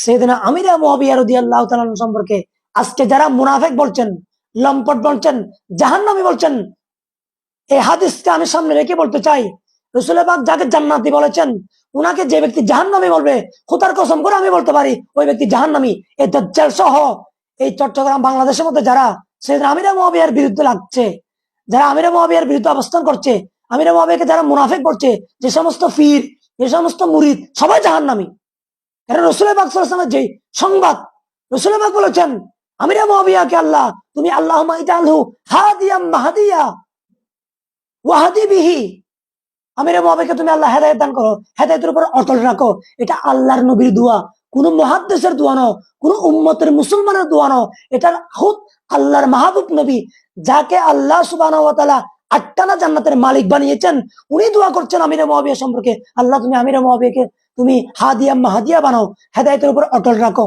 সাইয়েদনা আমির মুআবিয়া রাদিয়াল্লাহু তাআলা সম্পর্কে আজকে যারা মুনাফিক বলছেন, লম্পট বলছেন, জাহান্নামী বলছেন, এই হাদিসকে আমি সামনে রেখে বলতে চাই, রাসূল পাক যাকে জান্নাতি বলেছেন, উনাকে যে ব্যক্তি জাহান্নামী বলবে, খোদার কসম করে আমি বলতে পারি ওই ব্যক্তি জাহান্নামী। এই দাজ্জাল সহ এই চট্টগ্রাম বাংলাদেশের মধ্যে যারা সাইয়েদনা আমির মুআবিয়ার বিরুদ্ধে লাগছে, যারা আমির মুআবিয়ার বিরুদ্ধে অবস্থান করছে, আমির মুআবিয়াকে যারা মুনাফিক বলছে, যে সমস্ত পীর, যে সমস্ত মুরিদ, সবাই জাহান্নামী। কারণ রাসূল পাক সাল্লাল্লাহু আলাইহি ওয়াসাল্লামের যে সংবাদ, রাসূল পাক বলেছেন আমির মুআবিয়াকে আল্লাহ তুমি আল্লাহুম্মা ইজআলহু হাদিয়াম মাহদিয়া ওয়াহদি বিহি, আমির মুআবিয়াকে তুমি আল্লাহ হেদায়েত দান করো, হেদায়েতের উপর অটল রাখো। এটা আল্লাহর নবীর দোয়া, কোন মুহাদ্দিসের দোয়া নয়, কোন উম্মতের মুসলমানের দোয়া নয়। এটা খুদ আল্লাহর মাহবুব নবী, যাকে আল্লাহ সুবহানাহু ওয়া তাআলা আটটানা জান্নাতের মালিক বানিয়েছেন, উনি দোয়া করছেন আমির মুআবিয়া সম্পর্কে, আল্লাহ তুমি আমির মুআবিয়াকে তুমি হাদিয়া মাহদিয়া বানাও, হেদায়েতের উপর অটল রাখো।